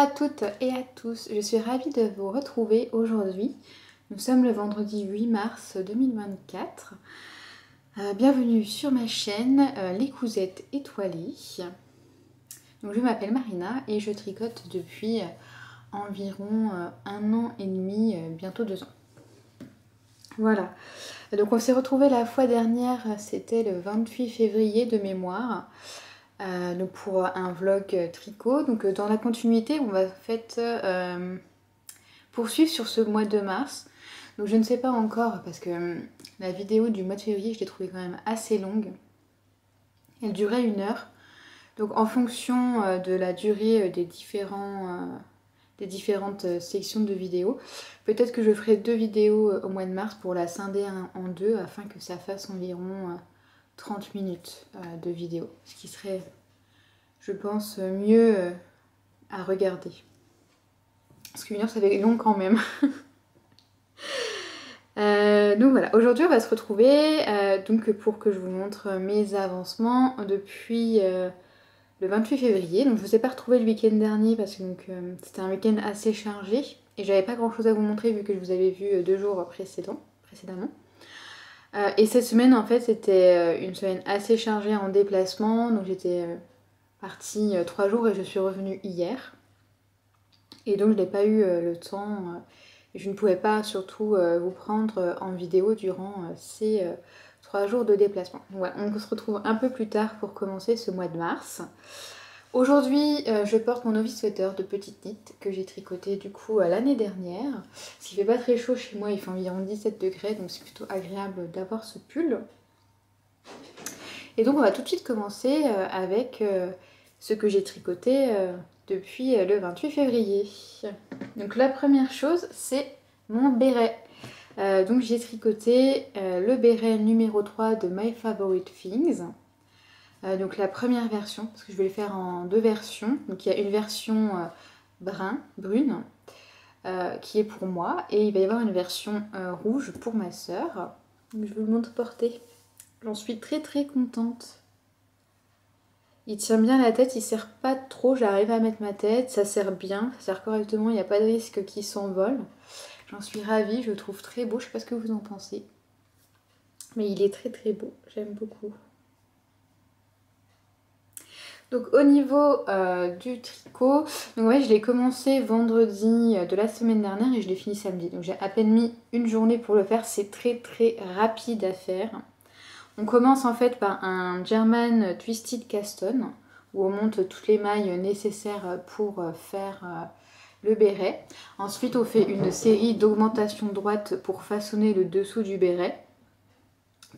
à toutes et à tous, je suis ravie de vous retrouver aujourd'hui. Nous sommes le vendredi 8 mars 2024. Bienvenue sur ma chaîne Les Cousettes Étoilées. Donc, je m'appelle Marina et je tricote depuis environ 1 an et demi, bientôt 2 ans. Voilà, donc on s'est retrouvés la fois dernière, c'était le 28 février de mémoire. Donc pour un vlog tricot. Donc dans la continuité, on va en fait poursuivre sur ce mois de mars. Donc je ne sais pas encore parce que la vidéo du mois de février, je l'ai trouvée quand même assez longue. Elle durait 1 heure. Donc en fonction de la durée des différentes sections de vidéos, peut-être que je ferai 2 vidéos au mois de mars pour la scinder en 2 afin que ça fasse environ 30 minutes de vidéo, ce qui serait, je pense, mieux à regarder. Parce qu'1 heure, ça fait long quand même. Donc voilà, aujourd'hui on va se retrouver donc pour que je vous montre mes avancements depuis le 28 février. Donc je ne vous ai pas retrouvé le week-end dernier parce que c'était un week-end assez chargé et j'avais pas grand chose à vous montrer vu que je vous avais vu 2 jours précédemment. Et cette semaine en fait c'était une semaine assez chargée en déplacement, donc j'étais partie 3 jours et je suis revenue hier. Et donc je n'ai pas eu le temps, et je ne pouvais pas surtout vous prendre en vidéo durant ces 3 jours de déplacement. Donc voilà, on se retrouve un peu plus tard pour commencer ce mois de mars. Aujourd'hui, je porte mon novice sweater de petite knit que j'ai tricoté du coup l'année dernière. Parce qu'il fait pas très chaud chez moi, il fait environ 17 degrés, donc c'est plutôt agréable d'avoir ce pull. Et donc on va tout de suite commencer avec ce que j'ai tricoté depuis le 28 février. Donc la première chose, c'est mon béret. Donc j'ai tricoté le béret numéro 3 de My Favorite Things. Donc la première version, parce que je vais le faire en 2 versions. Donc il y a une version brune qui est pour moi et il va y avoir une version rouge pour ma sœur. Donc je vous le montre porté. J'en suis très contente. Il tient bien la tête, il serre pas trop, j'arrive à mettre ma tête, ça serre bien, ça serre correctement, il n'y a pas de risque qu'il s'envole. J'en suis ravie, je le trouve très beau, je sais pas ce que vous en pensez. Mais il est très beau, j'aime beaucoup. Donc au niveau du tricot, donc ouais, je l'ai commencé vendredi de la semaine dernière et je l'ai fini samedi. Donc j'ai à peine mis 1 journée pour le faire, c'est très rapide à faire. On commence en fait par un German Twisted Cast On où on monte toutes les mailles nécessaires pour faire le béret. Ensuite on fait une série d'augmentations droites pour façonner le dessous du béret.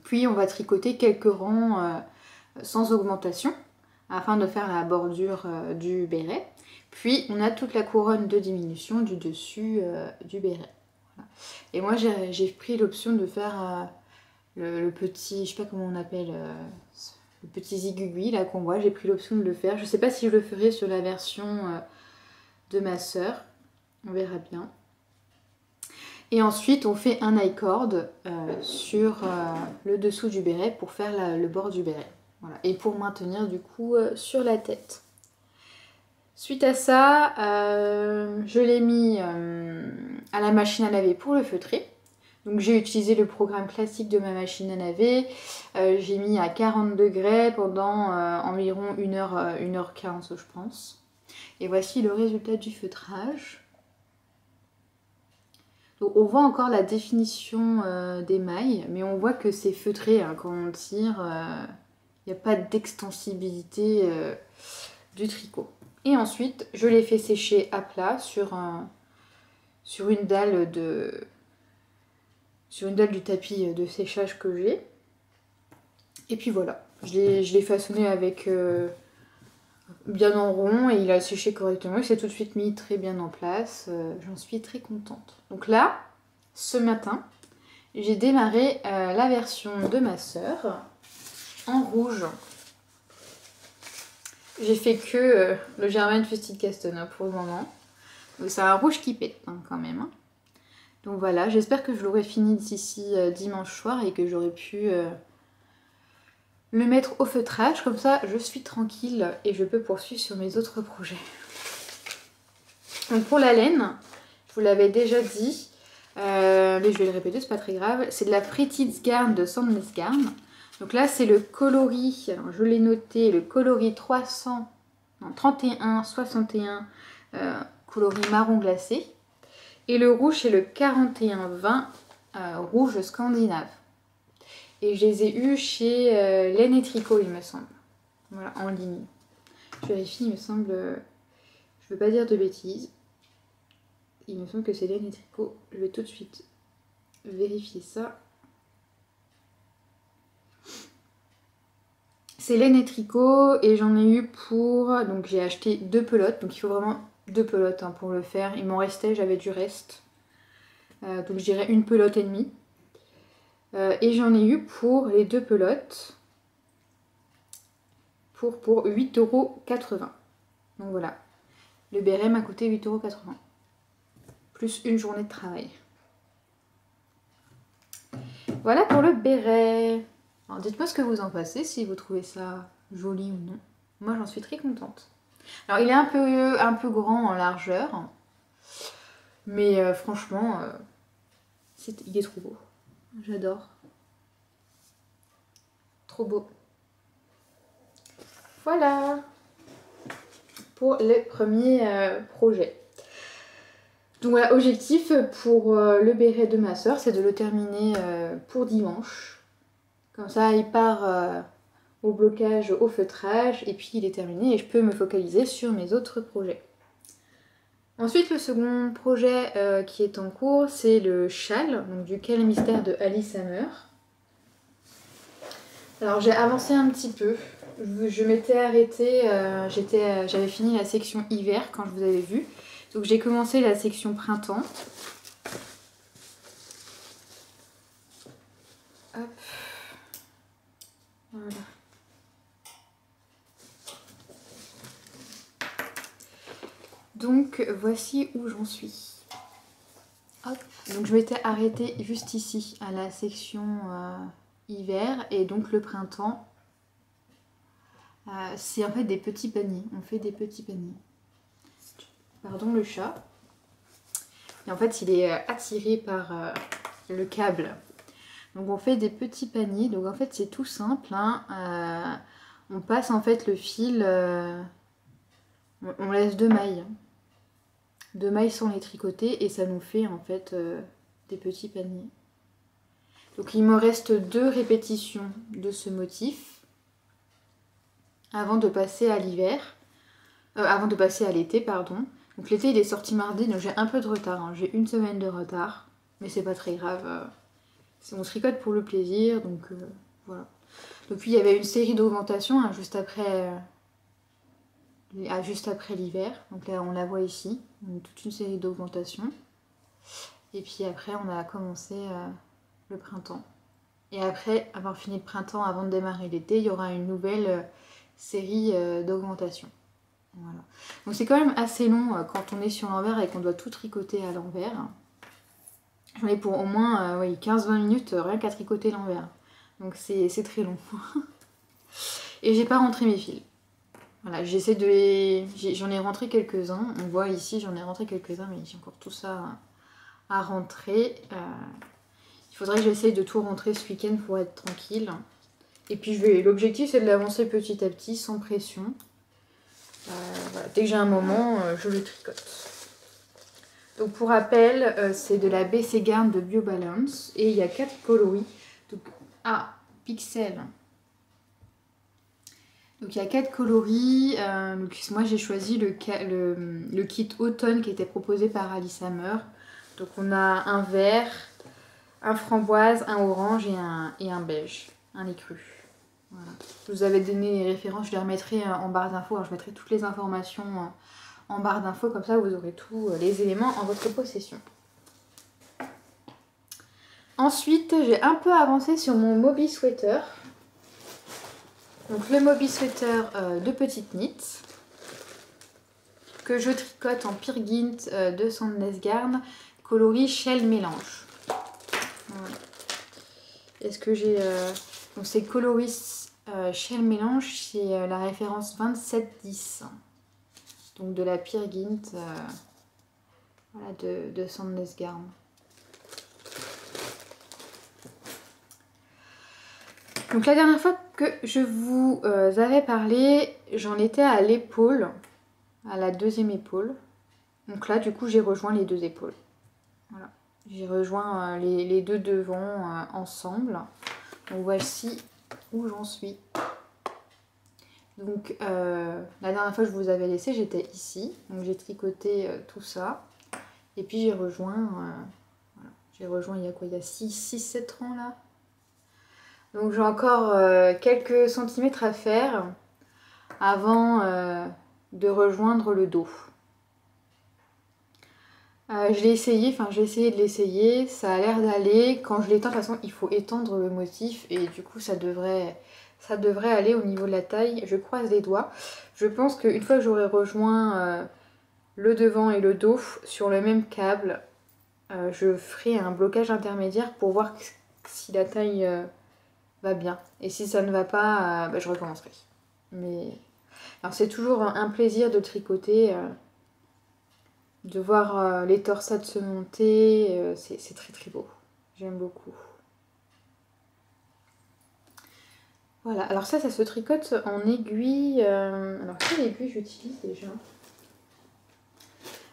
Puis on va tricoter quelques rangs sans augmentation afin de faire la bordure du béret. Puis on a toute la couronne de diminution du dessus du béret. Voilà. Et moi j'ai pris l'option de faire le petit, je sais pas comment on appelle, le petit zigugui là qu'on voit, j'ai pris l'option de le faire. Je sais pas si je le ferai sur la version de ma sœur, on verra bien. Et ensuite on fait un I-cord sur le dessous du béret pour faire le bord du béret. Voilà. Et pour maintenir du coup sur la tête. Suite à ça, je l'ai mis à la machine à laver pour le feutrer. Donc j'ai utilisé le programme classique de ma machine à laver. J'ai mis à 40 degrés pendant environ 1h15 je pense. Et voici le résultat du feutrage. Donc on voit encore la définition des mailles, mais on voit que c'est feutré hein, quand on tire. Il n'y a pas d'extensibilité du tricot. Et ensuite, je l'ai fait sécher à plat sur une dalle du tapis de séchage que j'ai. Et puis voilà, je l'ai façonné avec bien en rond et il a séché correctement. Il s'est tout de suite mis très bien en place. J'en suis très contente. Donc là, ce matin, j'ai démarré la version de ma sœur en rouge. J'ai fait que le German Twisted Cast On pour le moment. Donc c'est un rouge qui pète hein, quand même. Hein. Donc voilà, j'espère que je l'aurai fini d'ici dimanche soir et que j'aurai pu le mettre au feutrage. Comme ça, je suis tranquille et je peux poursuivre sur mes autres projets. Donc pour la laine, je vous l'avais déjà dit, mais je vais le répéter, c'est pas très grave. C'est de la Fritidsgarn de Sandnesgarn. Donc là c'est le coloris, alors je l'ai noté, le coloris 3161 coloris marron glacé. Et le rouge c'est le 4120 rouge scandinave. Et je les ai eus chez Laine et Tricot il me semble. Voilà, en ligne. Je vérifie, il me semble, je veux pas dire de bêtises. Il me semble que c'est Laine et Tricot. Je vais tout de suite vérifier ça. C'est Laine et Tricot et j'en ai eu pour... Donc j'ai acheté 2 pelotes. Donc il faut vraiment 2 pelotes hein, pour le faire. Il m'en restait, j'avais du reste. Donc je dirais une pelote et demie. Et j'en ai eu pour les 2 pelotes. Pour 8,80 €. Donc voilà. Le béret m'a coûté 8,80 €. Plus une journée de travail. Voilà pour le béret. Alors dites-moi ce que vous en pensez, si vous trouvez ça joli ou non. Moi j'en suis très contente. Alors il est un peu grand en largeur. Mais franchement, il est trop beau. J'adore. Trop beau. Voilà. Pour les premiers projets. Donc voilà, objectif pour le béret de ma soeur, c'est de le terminer pour dimanche. Comme ça, il part au blocage, au feutrage, et puis il est terminé et je peux me focaliser sur mes autres projets. Ensuite, le second projet qui est en cours, c'est le châle, donc du Quel Mystère de Alice Hammer. Alors j'ai avancé un petit peu. Je m'étais arrêtée, j'avais fini la section hiver quand je vous avais vu. Donc j'ai commencé la section printemps. Hop. Voilà. Donc voici où j'en suis. Hop. Donc je m'étais arrêtée juste ici à la section hiver et donc le printemps. C'est en fait des petits paniers. On fait des petits paniers. Pardon le chat. Et en fait il est attiré par le câble. Donc on fait des petits paniers. Donc en fait c'est tout simple. Hein. On passe en fait le fil. On laisse 2 mailles. 2 mailles sans les tricoter et ça nous fait en fait des petits paniers. Donc il me reste 2 répétitions de ce motif avant de passer à l'hiver. Avant de passer à l'été, pardon. Donc l'été il est sorti mardi, donc j'ai un peu de retard. Hein. J'ai 1 semaine de retard, mais c'est pas très grave. On se tricote pour le plaisir, donc voilà. Donc puis il y avait une série d'augmentations hein, juste après l'hiver. Donc là on la voit ici, donc, toute une série d'augmentations. Et puis après on a commencé le printemps. Et après avoir fini le printemps avant de démarrer l'été, il y aura une nouvelle série d'augmentations. Voilà. Donc c'est quand même assez long quand on est sur l'envers et qu'on doit tout tricoter à l'envers. J'en ai pour au moins 15-20 minutes rien qu'à tricoter l'envers. Donc c'est très long. Et j'ai pas rentré mes fils. Voilà, j'essaie de les... J'en ai rentré quelques-uns. On voit ici, j'en ai rentré quelques-uns, mais j'ai encore tout ça à rentrer. Il faudrait que j'essaye de tout rentrer ce week-end pour être tranquille. Et puis l'objectif c'est de l'avancer petit à petit, sans pression. Voilà. Dès que j'ai un moment, je le tricote. Donc pour rappel, c'est de la BC Garn de BioBalance. Et il y a 4 coloris. Donc, pixel. Donc il y a 4 coloris. Donc moi j'ai choisi le kit automne qui était proposé par Alice Hammer. Donc on a un vert, un framboise, un orange et un beige, un écru. Voilà. Je vous avais donné les références, je les remettrai en barre d'infos. Je mettrai toutes les informations en barre d'infos, comme ça vous aurez tous les éléments en votre possession. Ensuite, j'ai un peu avancé sur mon Moby Sweater. Donc le Moby Sweater de petite knit que je tricote en Peer Gynt de Sandnesgarn, coloris Shell Mélange. Voilà. Est-ce que j'ai... Donc c'est coloris Shell Mélange, c'est la référence 2710. Donc de la Peer Gynt voilà, de Sandnes Garn. Donc la dernière fois que je vous avais parlé, j'en étais à l'épaule, à la deuxième épaule. Donc là, du coup, j'ai rejoint les deux épaules. Voilà. J'ai rejoint les deux devants ensemble. Donc voici où j'en suis. Donc la dernière fois que je vous avais laissé, j'étais ici. Donc j'ai tricoté tout ça. Et puis j'ai rejoint, voilà. J'ai rejoint il y a quoi? Il y a 6-7 rangs là. Donc j'ai encore quelques centimètres à faire avant de rejoindre le dos. Je l'ai essayé, enfin j'ai essayé de l'essayer, ça a l'air d'aller. Quand je l'étends, de toute façon il faut étendre le motif et du coup ça devrait aller au niveau de la taille. Je croise les doigts. Je pense qu'une fois que j'aurai rejoint le devant et le dos sur le même câble, je ferai un blocage intermédiaire pour voir si la taille va bien. Et si ça ne va pas, je recommencerai. Mais alors c'est toujours un plaisir de tricoter. De voir les torsades se monter, c'est très très beau. J'aime beaucoup. Voilà, alors ça se tricote en aiguille. Alors quelle aiguille j'utilise déjà?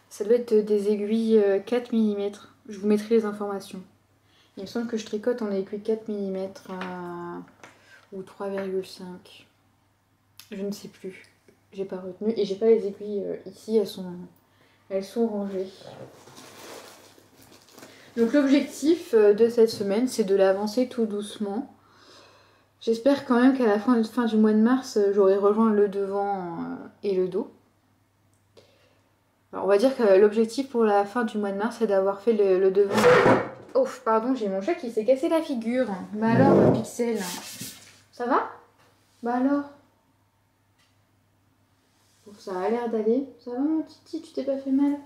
Ça doit être des aiguilles 4 mm. Je vous mettrai les informations. Il me semble que je tricote en aiguille 4 mm ou 3,5. Je ne sais plus. J'ai pas retenu. Et j'ai pas les aiguilles ici, elles sont rangées. Donc l'objectif de cette semaine, c'est de l'avancer tout doucement. J'espère quand même qu'à la fin du mois de mars, j'aurai rejoint le devant et le dos. Alors on va dire que l'objectif pour la fin du mois de mars, c'est d'avoir fait le devant. Oh, pardon, j'ai mon chat qui s'est cassé la figure. Bah alors, Pixel, ça va? Bah alors? Bon, ça a l'air d'aller. Ça va mon titi, tu t'es pas fait mal?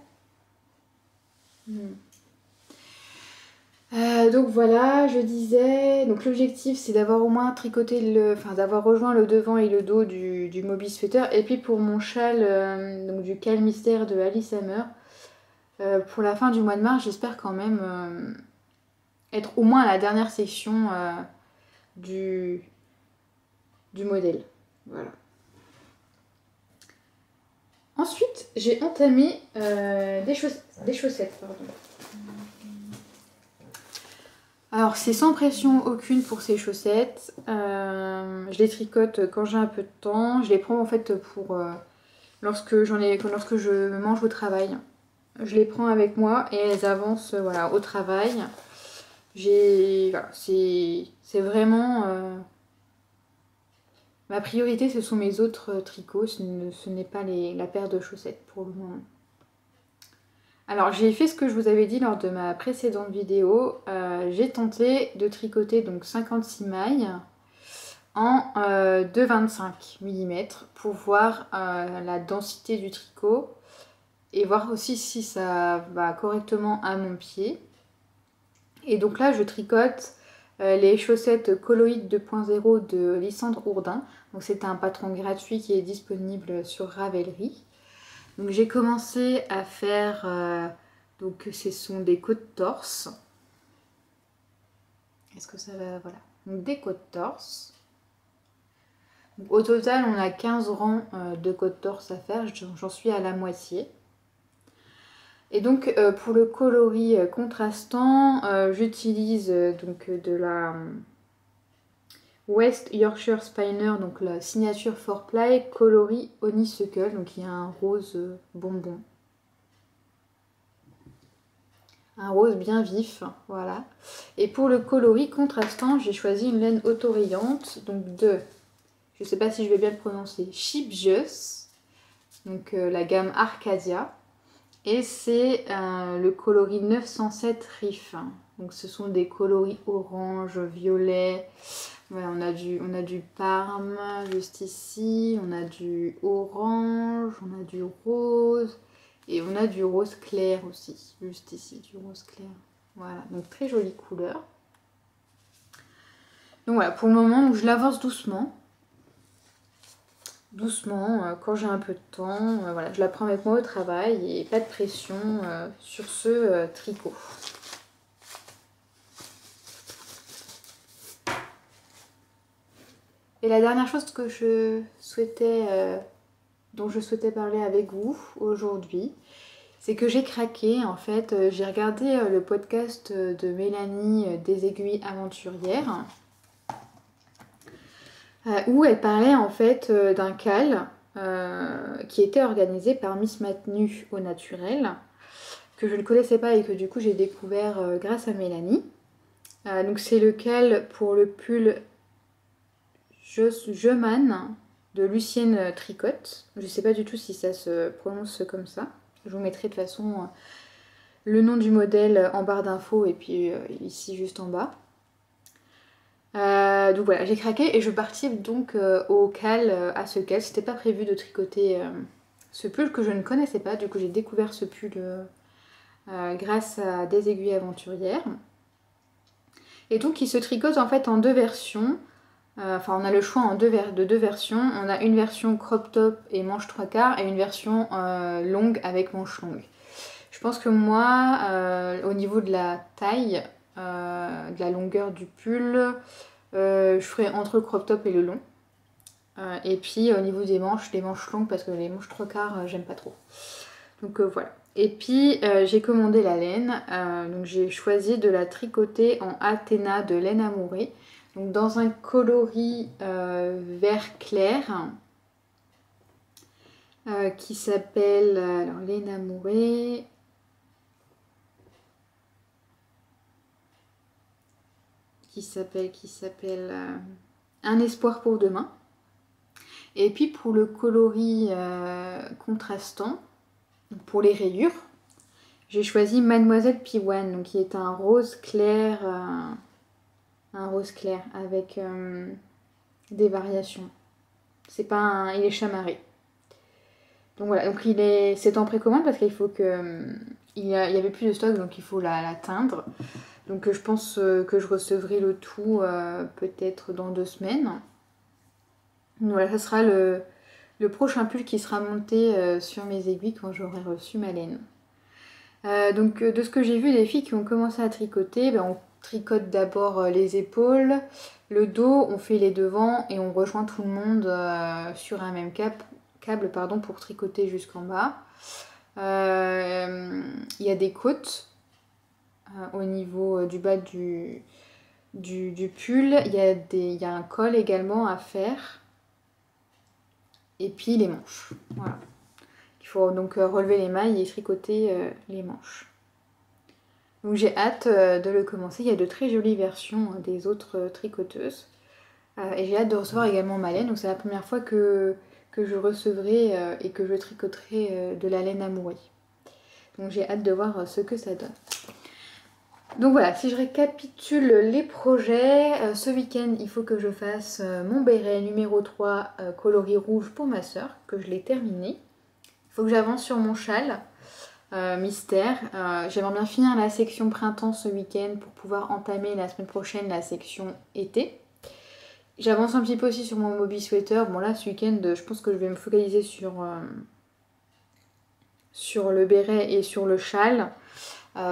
Donc voilà, je disais, donc l'objectif c'est d'avoir au moins tricoté d'avoir rejoint le devant et le dos du Moby Sweater. Et puis pour mon châle, donc du Cal Mystère de Alice Hammer, pour la fin du mois de mars, j'espère quand même être au moins à la dernière section du modèle. Voilà. Ensuite, j'ai entamé des chaussettes. Pardon. Alors c'est sans pression aucune pour ces chaussettes. Je les tricote quand j'ai un peu de temps. Je les prends en fait pour lorsque je mange au travail. Je les prends avec moi et elles avancent voilà, au travail. Voilà, c'est vraiment ma priorité, ce sont mes autres tricots. Ce n'est pas la paire de chaussettes pour le moment. Alors j'ai fait ce que je vous avais dit lors de ma précédente vidéo. J'ai tenté de tricoter donc 56 mailles en 2,25 mm pour voir la densité du tricot et voir aussi si ça va correctement à mon pied. Et donc là je tricote les chaussettes Coloïd 2.0 de Lysandre Ourdin. Donc c'est un patron gratuit qui est disponible sur Ravelry. Donc j'ai commencé à faire, donc ce sont des côtes-torse. Est-ce que ça va, voilà. Donc des côtes-torse. Au total on a 15 rangs de côtes-torse à faire, j'en suis à la moitié. Et donc pour le coloris contrastant, j'utilise donc de la West Yorkshire Spinner, donc la signature 4-ply coloris Honeysuckle, donc il y a un rose bonbon. Un rose bien vif, voilà. Et pour le coloris contrastant, j'ai choisi une laine autorayante, donc de, je ne sais pas si je vais bien le prononcer, Shipjus, donc la gamme Arcadia. Et c'est le coloris 907 Riff. Donc ce sont des coloris orange, violet. Voilà, on a du parme juste ici, on a du orange, on a du rose et on a du rose clair aussi, juste ici, du rose clair. Voilà, donc très jolie couleur. Donc voilà, pour le moment, je l'avance doucement. doucement, quand j'ai un peu de temps. Voilà, je la prends avec moi au travail et pas de pression sur ce tricot. Et la dernière chose que je souhaitais, dont je souhaitais parler avec vous aujourd'hui, c'est que j'ai craqué en fait. J'ai regardé le podcast de Mélanie des aiguilles aventurières où elle parlait en fait d'un cal qui était organisé par Miss Matenu au naturel, que je ne connaissais pas et que du coup j'ai découvert grâce à Mélanie. Donc c'est le cal pour le pull Jeman de Lucienne Tricotte. Je ne sais pas du tout si ça se prononce comme ça. Je vous mettrai de toute façon le nom du modèle en barre d'infos et puis ici juste en bas. Donc voilà, j'ai craqué et je partis donc au cal, à ce cal. C'était pas prévu de tricoter ce pull que je ne connaissais pas. Du coup j'ai découvert ce pull grâce à des aiguilles aventurières. Et donc il se tricote en fait en deux versions. Enfin on a le choix de deux versions. On a une version crop top et manche 3/4 et une version longue avec manche longue. Je pense que moi, au niveau de la taille, de la longueur du pull, je ferai entre le crop top et le long. Et puis au niveau des manches, les manches longues parce que les manches 3/4 j'aime pas trop. Donc voilà. Et puis j'ai commandé la laine, donc j'ai choisi de la tricoter en Athéna de laine amourée. Donc dans un coloris vert clair qui s'appelle alors laine amourée. Qui s'appelle Un espoir pour demain. Et puis pour le coloris contrastant, pour les rayures, j'ai choisi Mademoiselle Piwan, donc qui est un rose clair avec des variations. C'est pas un, il est chamarré. Donc voilà, donc c'est en précommande parce qu'il faut que il y avait plus de stock, donc il faut l'atteindre. Donc je pense que je recevrai le tout peut-être dans 2 semaines. Voilà, ça sera le prochain pull qui sera monté sur mes aiguilles quand j'aurai reçu ma laine. Donc de ce que j'ai vu des filles qui ont commencé à tricoter, on tricote d'abord les épaules, le dos, on fait les devants et on rejoint tout le monde sur un même câble pour tricoter jusqu'en bas. Il y a des côtes au niveau du bas du pull, il y a un col également à faire. Et puis les manches. Voilà. Il faut donc relever les mailles et tricoter les manches. Donc j'ai hâte de le commencer. Il y a de très jolies versions des autres tricoteuses. Et j'ai hâte de recevoir également ma laine. Donc c'est la première fois que je recevrai et que je tricoterai de la laine amourée. Donc j'ai hâte de voir ce que ça donne. Donc voilà, si je récapitule les projets, ce week-end il faut que je fasse mon béret numéro 3 coloris rouge pour ma soeur, que je l'ai terminé. Il faut que j'avance sur mon châle mystère. J'aimerais bien finir la section printemps ce week-end pour pouvoir entamer la semaine prochaine la section été. J'avance un petit peu aussi sur mon Moby Sweater. Bon là ce week-end je pense que je vais me focaliser sur le béret et sur le châle.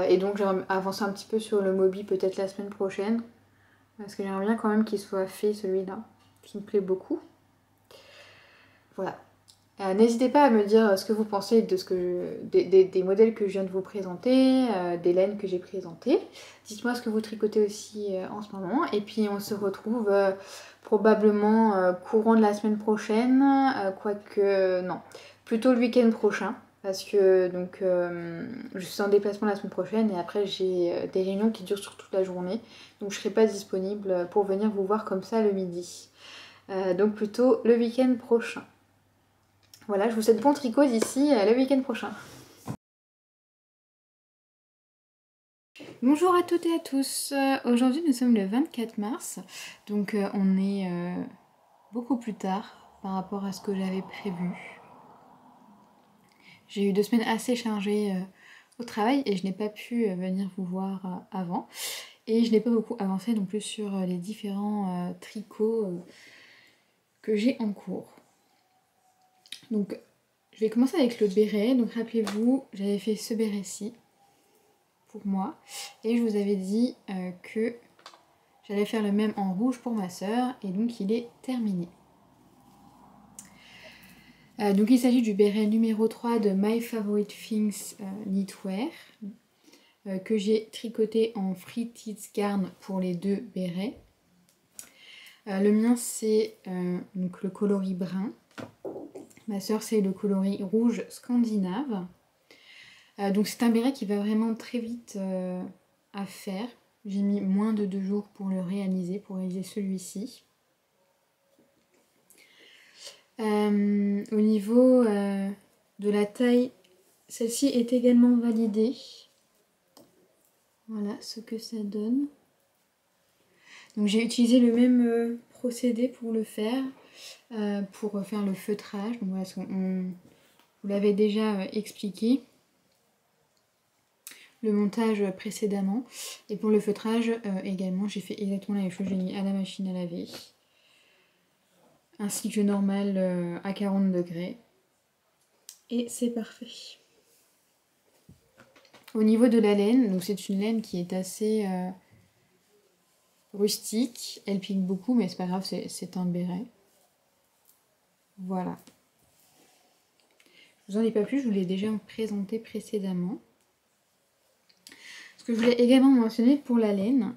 Et donc j'aimerais avancer un petit peu sur le Moby peut-être la semaine prochaine. Parce que j'aimerais bien quand même qu'il soit fait celui-là, qui me plaît beaucoup. Voilà. N'hésitez pas à me dire ce que vous pensez de des modèles que je viens de vous présenter, des laines que j'ai présentées. Dites-moi ce que vous tricotez aussi en ce moment. Et puis on se retrouve probablement courant de la semaine prochaine, quoique non, plutôt le week-end prochain. Parce que donc je suis en déplacement la semaine prochaine et après j'ai des réunions qui durent sur toute la journée. Donc je ne serai pas disponible pour venir vous voir comme ça le midi. Donc plutôt le week-end prochain. Voilà, je vous souhaite bon tricot d'ici le week-end prochain. Bonjour à toutes et à tous. Aujourd'hui nous sommes le 24 mars, donc on est beaucoup plus tard par rapport à ce que j'avais prévu. J'ai eu 2 semaines assez chargées au travail et je n'ai pas pu venir vous voir avant. Et je n'ai pas beaucoup avancé non plus sur les différents tricots que j'ai en cours. Donc je vais commencer avec le béret. Donc rappelez-vous, j'avais fait ce béret-ci pour moi. Et je vous avais dit que j'allais faire le même en rouge pour ma sœur. Et donc il est terminé. Donc il s'agit du béret numéro 3 de My Favorite Things Knitwear. Que j'ai tricoté en Fritz Garn pour les deux bérets. Le mien c'est donc le coloris brun. Ma soeur c'est le coloris rouge scandinave. Donc c'est un béret qui va vraiment très vite à faire. J'ai mis moins de 2 jours pour le réaliser, pour réaliser celui-ci. Au niveau de la taille, celle-ci est également validée. Voilà ce que ça donne. Donc j'ai utilisé le même procédé pour le faire, pour faire le feutrage. Donc voilà, vous l'avez déjà expliqué, le montage précédemment. Et pour le feutrage également, j'ai fait exactement la même chose. J'ai mis à la machine à laver, ainsi que normal à 40 degrés. Et c'est parfait. Au niveau de la laine, donc c'est une laine qui est assez rustique. Elle pique beaucoup, mais c'est pas grave, c'est un béret. Voilà. Je vous en dis pas plus, je vous l'ai déjà présenté précédemment. Ce que je voulais également mentionner pour la laine,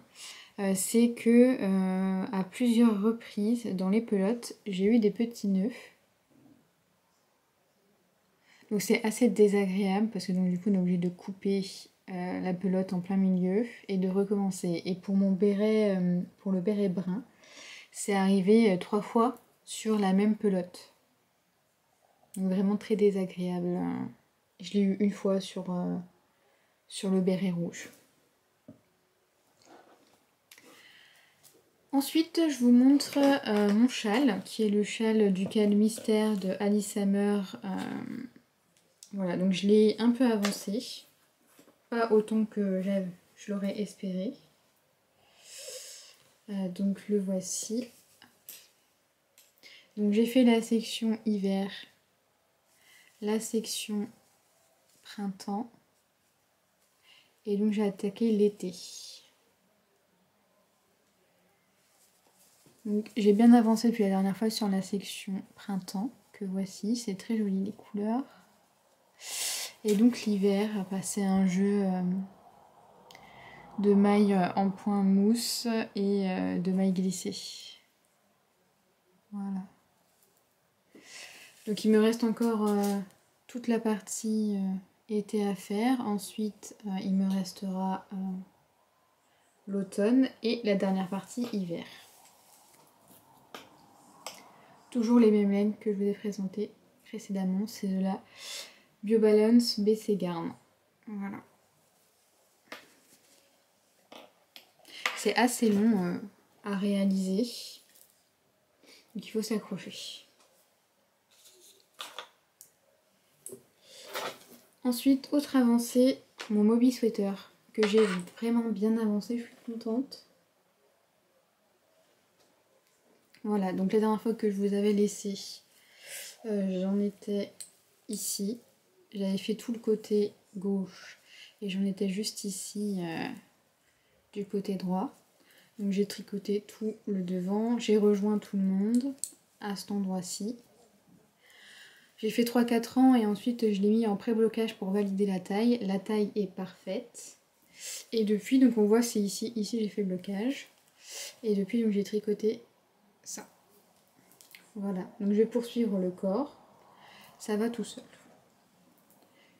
c'est que à plusieurs reprises dans les pelotes, j'ai eu des petits nœuds. Donc c'est assez désagréable parce que donc du coup on est obligé de couper la pelote en plein milieu et de recommencer. Et pour mon béret, pour le béret brun, c'est arrivé 3 fois sur la même pelote. Donc vraiment très désagréable. Je l'ai eu une fois sur le béret rouge. Ensuite, je vous montre mon châle, qui est le châle du Cal Mystère de Alice Hammer. Voilà, donc je l'ai un peu avancé. Pas autant que je l'aurais espéré. Donc le voici. Donc j'ai fait la section hiver, la section printemps. Et donc j'ai attaqué l'été. Donc j'ai bien avancé depuis la dernière fois sur la section printemps, que voici, c'est très joli les couleurs. Et donc l'hiver, c'est un jeu de mailles en point mousse et de mailles glissées. Voilà. Donc il me reste encore toute la partie été à faire. Ensuite il me restera l'automne et la dernière partie hiver. Toujours les mêmes laines que je vous ai présentées précédemment, c'est de la BioBalance BC Garn. Voilà. C'est assez long à réaliser, donc il faut s'accrocher. Ensuite, autre avancée, mon Moby Sweater, que j'ai vraiment bien avancé, je suis contente. Voilà, donc la dernière fois que je vous avais laissé, j'en étais ici. J'avais fait tout le côté gauche et j'en étais juste ici du côté droit. Donc j'ai tricoté tout le devant, j'ai rejoint tout le monde à cet endroit-ci. J'ai fait 3-4 rangs et ensuite je l'ai mis en pré-blocage pour valider la taille. La taille est parfaite. Et depuis, donc on voit c'est ici j'ai fait le blocage. Et depuis donc j'ai tricoté ça. Voilà, donc je vais poursuivre le corps. Ça va tout seul.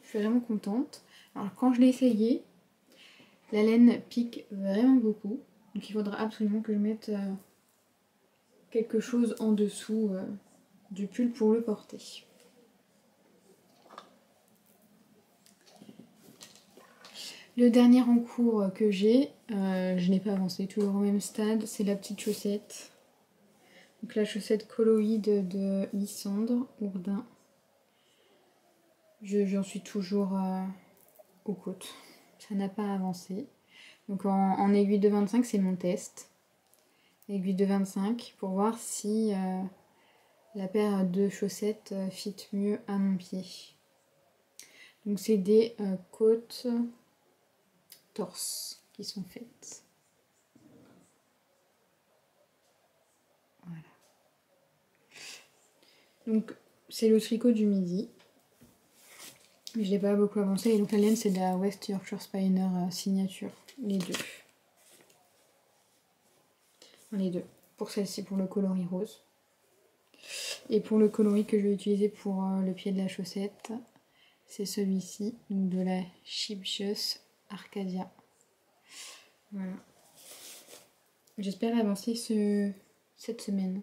Je suis vraiment contente. Alors quand je l'ai essayé, la laine pique vraiment beaucoup. Donc il faudra absolument que je mette quelque chose en dessous du pull pour le porter. Le dernier en cours que j'ai, je n'ai pas avancé, toujours au même stade, c'est la petite chaussette. Donc la chaussette colloïde de Lysandre Ourdin. J'en suis toujours aux côtes. Ça n'a pas avancé. Donc en aiguille de 25, c'est mon test. Aiguille de 25 pour voir si la paire de chaussettes fit mieux à mon pied. Donc c'est des côtes torse qui sont faites. Voilà. Donc c'est le tricot du midi. Mais je n'ai pas beaucoup avancé. Et donc la laine c'est de la West Yorkshire Spinner signature. Les deux. Les deux. Pour celle-ci, pour le coloris rose. Et pour le coloris que je vais utiliser pour le pied de la chaussette, c'est celui-ci, donc de la Shibjus Arcadia. Voilà. J'espère avancer cette semaine.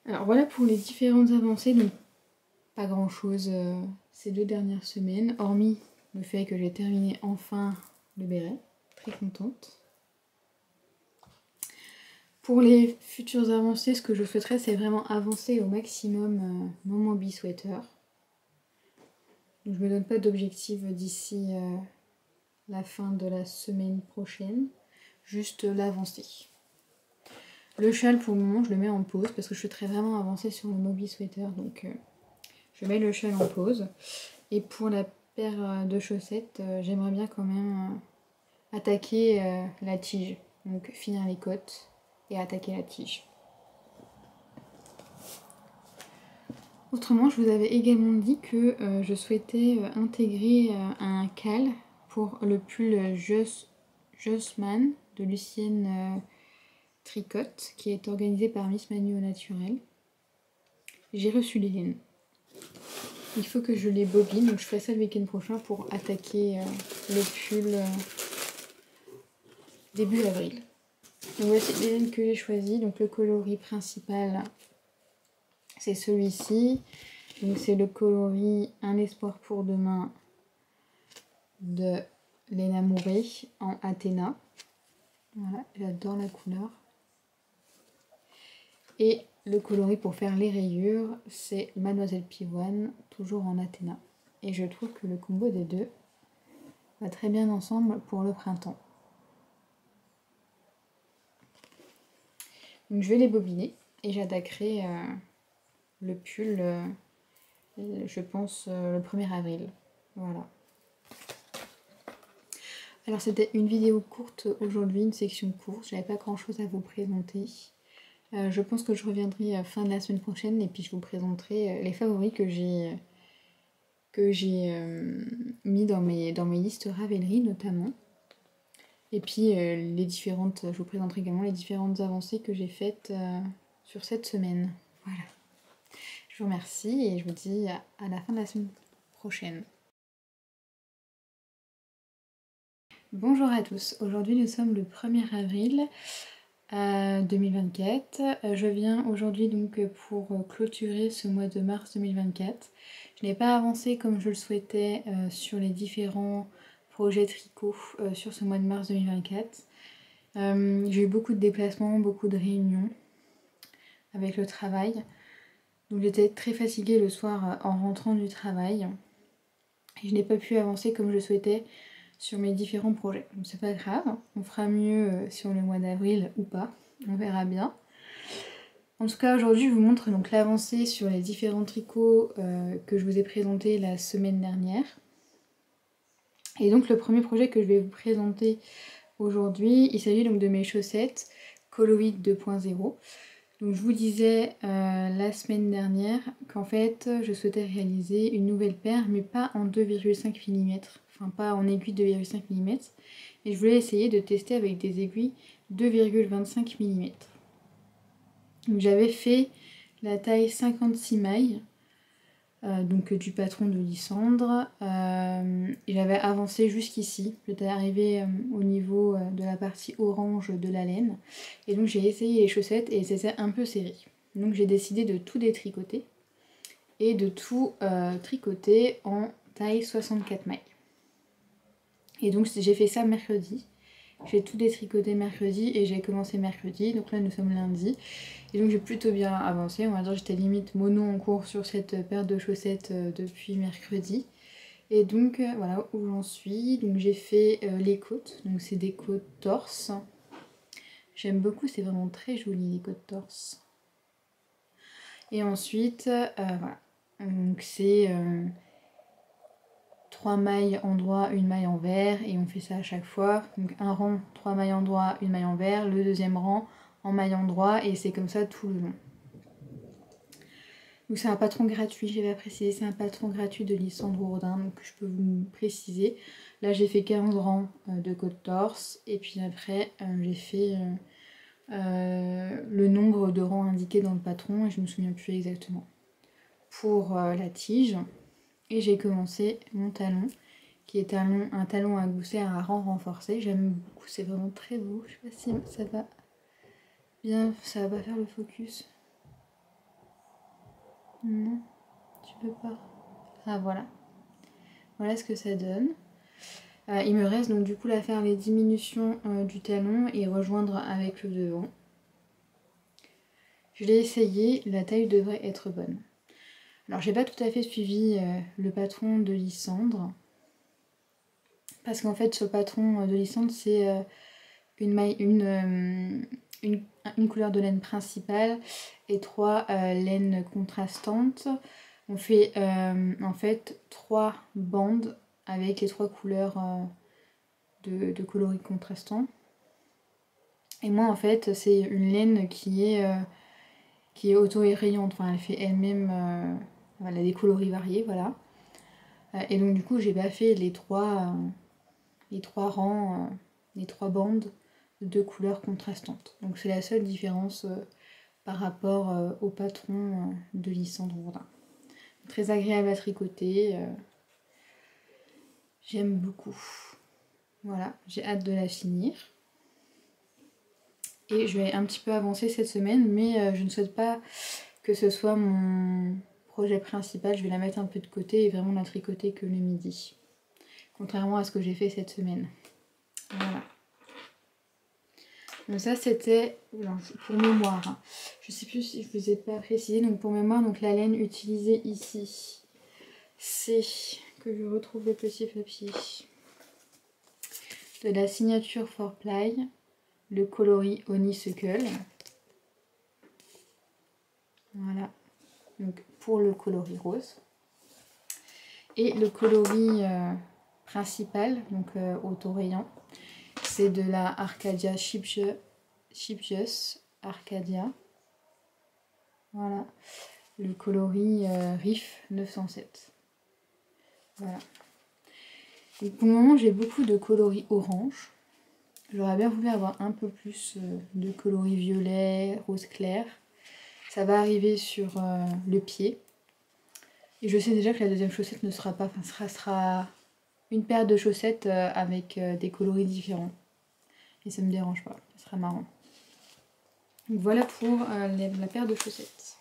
Alors voilà pour les différentes avancées, donc pas grand chose ces 2 dernières semaines, hormis le fait que j'ai terminé enfin le béret, très contente. Pour les futures avancées, ce que je souhaiterais, c'est vraiment avancer au maximum mon Moby Sweater. Donc, je ne me donne pas d'objectif d'ici la fin de la semaine prochaine, juste l'avancer. Le châle, pour le moment, je le mets en pause parce que je souhaiterais vraiment avancer sur le Moby Sweater. Donc, je mets le châle en pause. Et pour la paire de chaussettes, j'aimerais bien quand même attaquer la tige. Donc, finir les côtes et attaquer la tige. Autrement, je vous avais également dit que je souhaitais intégrer un cal pour le pull Jossman de Lucienne Tricotte, qui est organisé par Miss Manu au naturel. J'ai reçu les laines. Il faut que je les bobine, donc je ferai ça le week-end prochain pour attaquer le pull début avril. Donc voici les laines que j'ai choisies. Donc le coloris principal, c'est celui-ci. Donc c'est le coloris Un espoir pour demain de Léna Mouret en Athéna. Voilà, j'adore la couleur. Et le coloris pour faire les rayures, c'est Mademoiselle Pivoine, toujours en Athéna. Et je trouve que le combo des deux va très bien ensemble pour le printemps. Donc je vais les bobiner et j'attaquerai le pull, je pense, le 1er avril. Voilà. Alors c'était une vidéo courte aujourd'hui, une section courte, j'avais pas grand chose à vous présenter. Je pense que je reviendrai fin de la semaine prochaine et puis je vous présenterai les favoris que j'ai mis dans mes listes Ravelry notamment. Et puis je vous présenterai également les différentes avancées que j'ai faites sur cette semaine. Voilà. Je vous remercie et je vous dis à la fin de la semaine prochaine. Bonjour à tous, aujourd'hui nous sommes le 1er avril 2024. Je viens aujourd'hui donc pour clôturer ce mois de mars 2024. Je n'ai pas avancé comme je le souhaitais sur les différents projets tricot sur ce mois de mars 2024. J'ai eu beaucoup de déplacements, beaucoup de réunions avec le travail. Donc j'étais très fatiguée le soir en rentrant du travail. Et je n'ai pas pu avancer comme je souhaitais sur mes différents projets. Donc c'est pas grave, on fera mieux sur le mois d'avril ou pas, on verra bien. En tout cas aujourd'hui je vous montre donc l'avancée sur les différents tricots que je vous ai présentés la semaine dernière. Et donc le premier projet que je vais vous présenter aujourd'hui, il s'agit donc de mes chaussettes Coloid 2.0. Donc je vous disais la semaine dernière qu'en fait je souhaitais réaliser une nouvelle paire mais pas en 2,5 mm, enfin pas en aiguille 2,5 mm, et je voulais essayer de tester avec des aiguilles 2,25 mm. Donc j'avais fait la taille 56 mailles, donc du patron de Lysandre, et j'avais avancé jusqu'ici, j'étais arrivée au niveau de la partie orange de la laine, et donc j'ai essayé les chaussettes et c'était un peu serré. Donc j'ai décidé de tout détricoter et de tout tricoter en taille 64 mailles. Et donc j'ai fait ça mercredi. J'ai tout détricoté mercredi et j'ai commencé mercredi, donc là nous sommes lundi. Et donc j'ai plutôt bien avancé, on va dire j'étais limite mono en cours sur cette paire de chaussettes depuis mercredi. Et donc voilà où j'en suis. Donc j'ai fait les côtes, donc c'est des côtes torse. J'aime beaucoup, c'est vraiment très joli les côtes torse. Et ensuite, voilà. Donc c'est 3 mailles endroit, une maille envers, et on fait ça à chaque fois. Donc un rang, 3 mailles endroit, une maille envers, le deuxième rang en maille endroit, et c'est comme ça tout le long. Donc c'est un patron gratuit, j'ai pas précisé, c'est un patron gratuit de Lissandre Hourdin, donc je peux vous préciser. Là j'ai fait 15 rangs de côte torse, et puis après j'ai fait le nombre de rangs indiqués dans le patron, et je me souviens plus exactement. Pour la tige, et j'ai commencé mon talon, qui est un talon à gousset à un rang renforcé. J'aime beaucoup, c'est vraiment très beau. Je sais pas si ça va bien, ça va pas faire le focus. Non, tu peux pas. Ah voilà. Voilà ce que ça donne. Il me reste donc du coup à faire les diminutions du talon et rejoindre avec le devant. Je l'ai essayé, la taille devrait être bonne. Alors j'ai pas tout à fait suivi le patron de Lissandre. Parce qu'en fait, sur le patron de Lissandre, c'est une couleur de laine principale et 3 laines contrastantes. On fait en fait 3 bandes avec les 3 couleurs de coloris contrastants. Et moi, en fait, c'est une laine qui est auto-rayante. Enfin, elle fait elle-même... elle a des coloris variés, voilà. Et donc, du coup, j'ai pas fait les 3 rangs, les 3 bandes de couleurs contrastantes. Donc c'est la seule différence par rapport au patron de Lissandre Hourdin. Très agréable à tricoter, j'aime beaucoup. Voilà, j'ai hâte de la finir. Et je vais un petit peu avancer cette semaine, mais je ne souhaite pas que ce soit mon projet principal. Je vais la mettre un peu de côté et vraiment la tricoter que le midi. Contrairement à ce que j'ai fait cette semaine. Voilà. Donc ça c'était pour mémoire. Hein. Je sais plus si je vous ai pas précisé. Donc pour mémoire, donc la laine utilisée ici, c'est que je retrouve le petit papier de la signature 4ply, le coloris Honeysuckle. Voilà. Donc pour le coloris rose. Et le coloris principal, donc auto-rayant, c'est de la Arcadia Shippius Arcadia. Voilà, le coloris Riff 907. Voilà. Et pour le moment, j'ai beaucoup de coloris orange. J'aurais bien voulu avoir un peu plus de coloris violet, rose clair. Ça va arriver sur le pied. Et je sais déjà que la deuxième chaussette ne sera pas... Enfin, sera une paire de chaussettes avec des coloris différents. Et ça me dérange pas, ça sera marrant. Donc voilà pour la paire de chaussettes.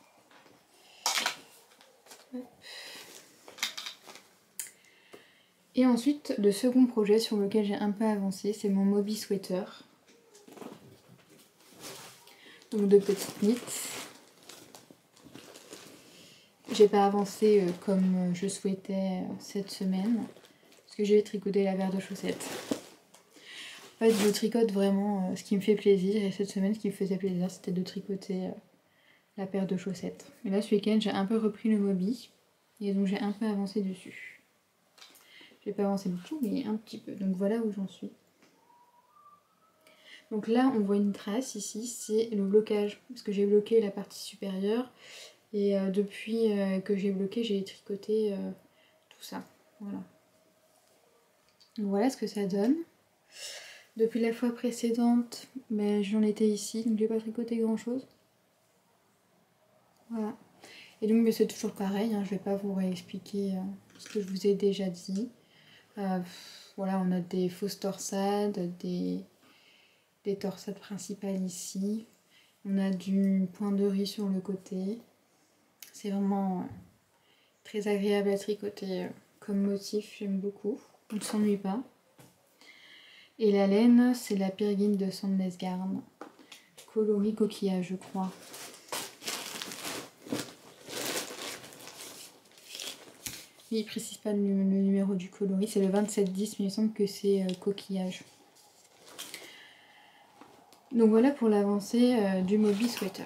Et ensuite, le second projet sur lequel j'ai un peu avancé, c'est mon Moby Sweater. Donc de petites knits. J'ai pas avancé comme je souhaitais cette semaine, parce que j'ai tricoté la paire de chaussettes. En fait, je tricote vraiment ce qui me fait plaisir, et cette semaine, ce qui me faisait plaisir, c'était de tricoter la paire de chaussettes. Et là, ce week-end, j'ai un peu repris le Moby, et donc j'ai un peu avancé dessus. J'ai pas avancé beaucoup, mais un petit peu. Donc voilà où j'en suis. Donc là, on voit une trace ici, c'est le blocage, parce que j'ai bloqué la partie supérieure, et depuis que j'ai bloqué, j'ai tricoté tout ça. Voilà. Donc voilà ce que ça donne. Depuis la fois précédente, ben, j'en étais ici, donc j'ai pas tricoté grand chose. Voilà. Et donc ben, c'est toujours pareil, hein, je vais pas vous réexpliquer ce que je vous ai déjà dit. Voilà, on a des fausses torsades, des torsades principales ici. On a du point de riz sur le côté. C'est vraiment très agréable à tricoter comme motif, j'aime beaucoup. On ne s'ennuie pas. Et la laine, c'est la Peregrine de Sandnesgarn. Coloris coquillage, je crois. Il ne précise pas le numéro du coloris, c'est le 2710, mais il me semble que c'est coquillage. Donc voilà pour l'avancée du Moby Sweater.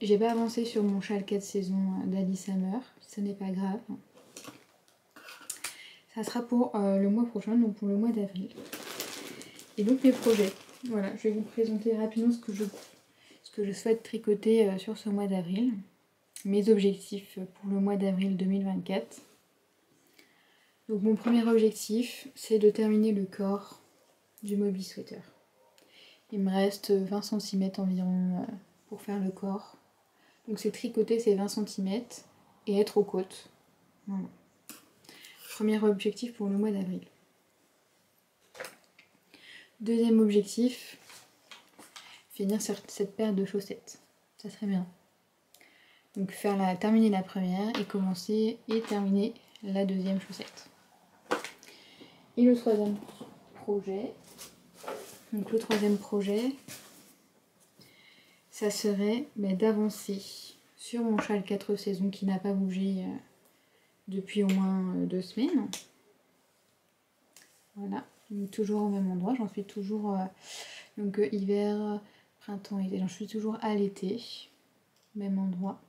J'ai pas avancé sur mon châle 4 saisons d'Ali Summer, ce n'est pas grave. Ça sera pour le mois prochain, donc pour le mois d'avril. Et donc mes projets. Voilà, je vais vous présenter rapidement ce que je souhaite tricoter sur ce mois d'avril. Mes objectifs pour le mois d'avril 2024. Donc mon premier objectif, c'est de terminer le corps du Moby Sweater. Il me reste 20 cm environ pour faire le corps. Donc c'est tricoter ces 20 cm et être aux côtes. Voilà. Premier objectif pour le mois d'avril. Deuxième objectif, finir cette paire de chaussettes. Ça serait bien. Donc terminer la première et commencer et terminer la deuxième chaussette. Et le troisième projet. Donc le troisième projet, ça serait d'avancer sur mon châle 4 saisons qui n'a pas bougé depuis au moins 2 semaines. Voilà, toujours au même endroit, j'en suis toujours hiver, printemps, été, j'en suis toujours à l'été, même endroit.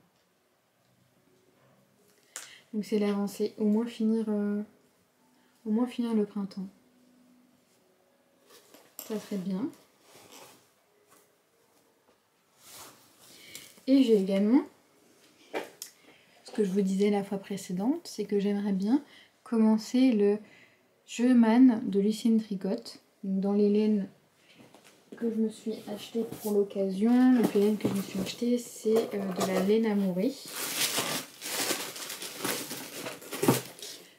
Donc c'est l'avancée, au moins finir le printemps. Ça serait bien. Et j'ai également, ce que je vous disais la fois précédente, c'est que j'aimerais bien commencer le jeu Man de Lucine Tricot. Dans les laines que je me suis achetée pour l'occasion, donc les laines que je me suis achetée, c'est de la laine amourée.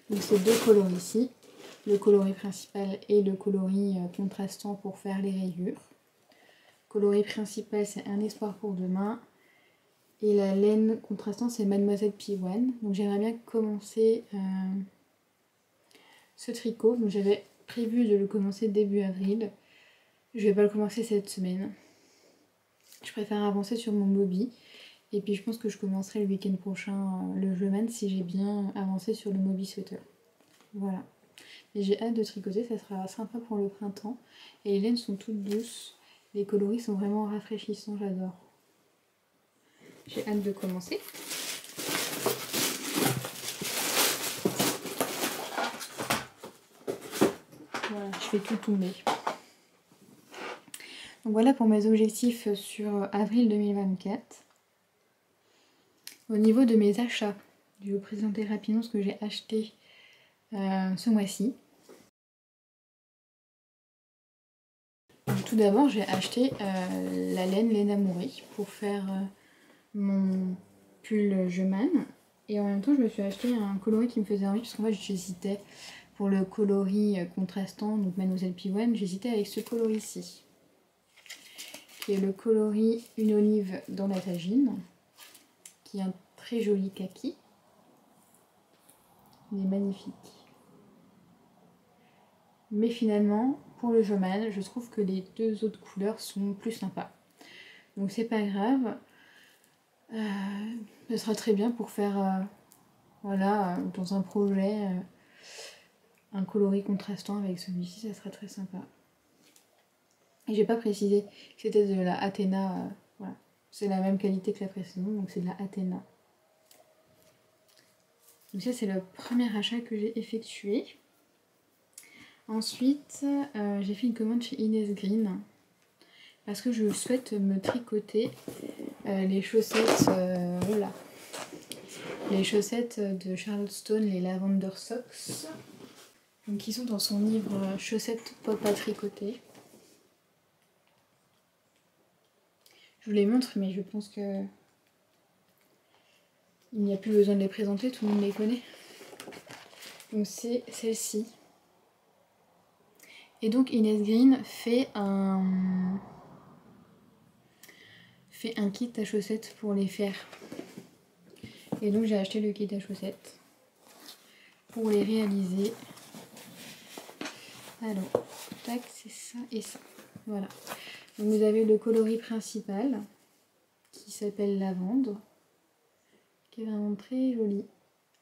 Donc c'est 2 coloris ici, le coloris principal et le coloris contrastant pour faire les rayures. Le coloris principal, c'est Un espoir pour demain. Et la laine contrastant, c'est Mademoiselle P1. Donc j'aimerais bien commencer ce tricot. Donc j'avais prévu de le commencer début avril. Je vais pas le commencer cette semaine. Je préfère avancer sur mon Moby. Et puis je pense que je commencerai le week-end prochain le jeu Man si j'ai bien avancé sur le Moby Sweater. Voilà. Et j'ai hâte de tricoter, ça sera sympa pour le printemps. Et les laines sont toutes douces. Les coloris sont vraiment rafraîchissants, j'adore. J'ai hâte de commencer. Voilà, je fais tout tomber. Donc voilà pour mes objectifs sur avril 2024. Au niveau de mes achats, je vais vous présenter rapidement ce que j'ai acheté ce mois-ci. Tout d'abord, j'ai acheté la laine amourée pour faire mon pull Je Man. Et en même temps, je me suis acheté un coloris qui me faisait envie, parce qu'en fait, j'hésitais pour le coloris contrastant, donc Mademoiselle P1, j'hésitais avec ce coloris-ci, qui est le coloris Une olive dans la tagine, qui est un très joli kaki. Il est magnifique. Mais finalement, pour le Je Man, je trouve que les 2 autres couleurs sont plus sympas. Donc c'est pas grave. Ce sera très bien pour faire voilà, dans un projet un coloris contrastant avec celui-ci, ça sera très sympa. Et j'ai pas précisé que c'était de la Athéna, voilà. C'est la même qualité que la précédente, donc c'est de la Athéna. Donc ça c'est le premier achat que j'ai effectué. Ensuite, j'ai fait une commande chez Inès Green parce que je souhaite me tricoter les chaussettes, voilà. Les chaussettes de Charlotte Stone, les Lavender Socks, donc, qui sont dans son livre Chaussettes pop à tricoter. Je vous les montre, mais je pense que il n'y a plus besoin de les présenter, tout le monde les connaît. Donc c'est celle-ci. Et donc Inès Green fait un kit à chaussettes pour les faire. Et donc j'ai acheté le kit à chaussettes pour les réaliser. Alors, tac, c'est ça et ça. Voilà. Donc vous avez le coloris principal qui s'appelle Lavande, qui est vraiment très joli,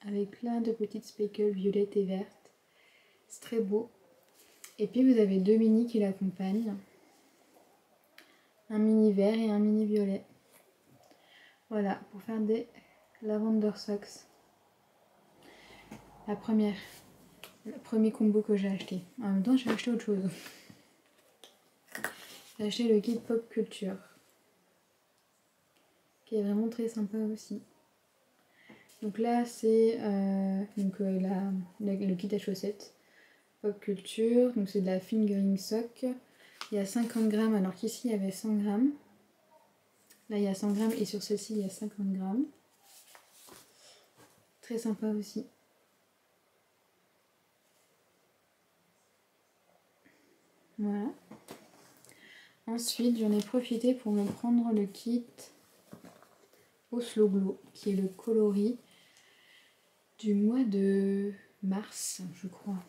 avec plein de petites speckles violettes et vertes. C'est très beau. Et puis vous avez 2 mini qui l'accompagnent. un mini vert et un mini violet. Voilà, pour faire des lavender socks. Le premier combo que j'ai acheté. En même temps, j'ai acheté autre chose. J'ai acheté le kit Pop Culture, qui est vraiment très sympa aussi. Donc là, c'est le kit à chaussettes Pop Culture. Donc c'est de la fingering sock. Il y a 50 grammes, alors qu'ici il y avait 100 grammes. Là, il y a 100 grammes et sur celle-ci, il y a 50 grammes. Très sympa aussi. Voilà. Ensuite, j'en ai profité pour me prendre le kit Oslo Glow, qui est le coloris du mois de mars, je crois.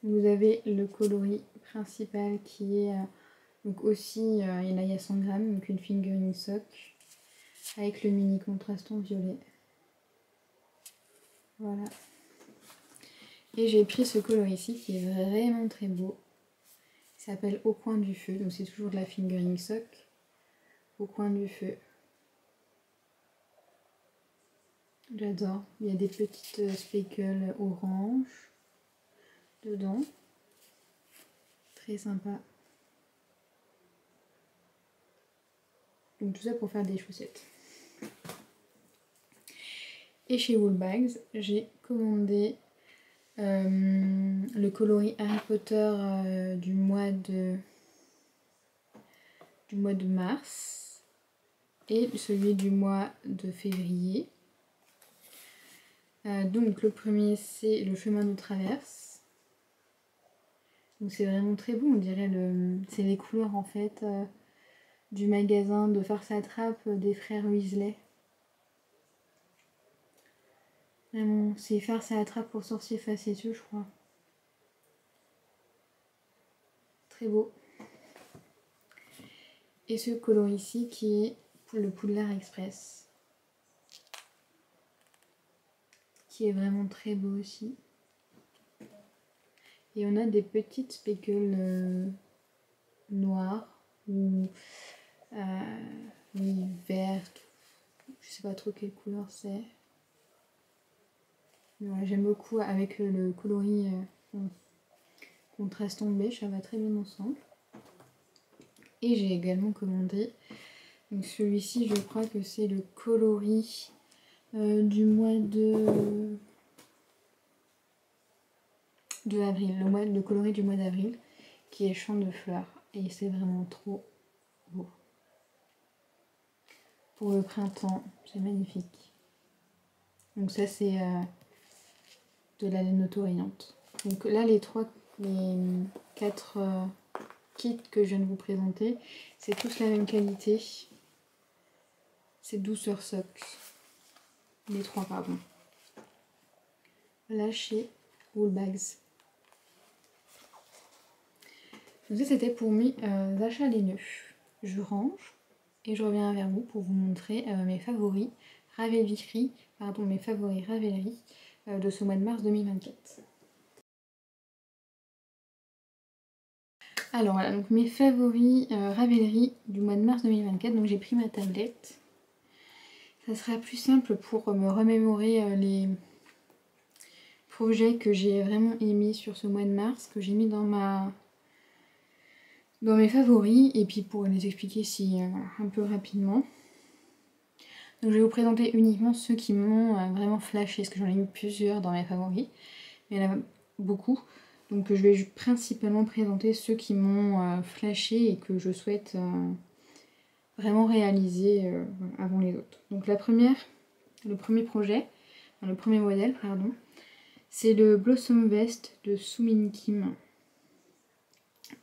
Vous avez le coloris principal qui est donc aussi, là il y a 100 grammes, donc une fingering sock avec le mini contraston violet. Voilà. Et j'ai pris ce coloris ici qui est vraiment très beau. Il s'appelle Au coin du feu, donc c'est toujours de la fingering sock. Au coin du feu. J'adore. Il y a des petites speckles orange dedans. Très sympa. Donc tout ça pour faire des chaussettes. Et chez Woolbags, j'ai commandé le coloris Harry Potter du mois de mars et celui du mois de février. Donc le premier c'est le chemin de traverse. Donc c'est vraiment très beau, on dirait c'est les couleurs en fait du magasin de Farce à Trappe des frères Weasley. Vraiment, c'est Farce à Trappe pour sorciers facétieux, je crois. Très beau. Et ce coloris ici qui est le Poudlard Express. Qui est vraiment très beau aussi. Et on a des petites speckles noires ou vertes. Je sais pas trop quelle couleur c'est. Voilà, j'aime beaucoup avec le coloris contrastant beige, ça va très bien ensemble. Et j'ai également commandé, donc celui-ci je crois que c'est le coloris du mois de avril, le coloris du mois d'avril, qui est Champ de fleurs. Et c'est vraiment trop beau. Pour le printemps, c'est magnifique. Donc ça c'est de la laine auto-rayante. Donc là les 4 kits que je viens de vous présenter, c'est tous la même qualité. C'est Douceur Socks. Les 3 pardon. Là chez Woolbags. Donc ça c'était pour mes achats laineux. Je range et je reviens vers vous pour vous montrer mes favoris Ravelry de ce mois de mars 2024. Alors voilà, donc mes favoris Ravelry du mois de mars 2024. Donc j'ai pris ma tablette. Ça sera plus simple pour me remémorer les projets que j'ai vraiment aimés sur ce mois de mars, que j'ai mis dans mes favoris, et puis pour les expliquer un peu rapidement. Donc je vais vous présenter uniquement ceux qui m'ont vraiment flashé, parce que j'en ai mis plusieurs dans mes favoris, mais il y en a beaucoup. Donc je vais principalement présenter ceux qui m'ont flashé et que je souhaite vraiment réaliser avant les autres. Donc le premier modèle, pardon, c'est le Blossom Vest de Soomin Kim,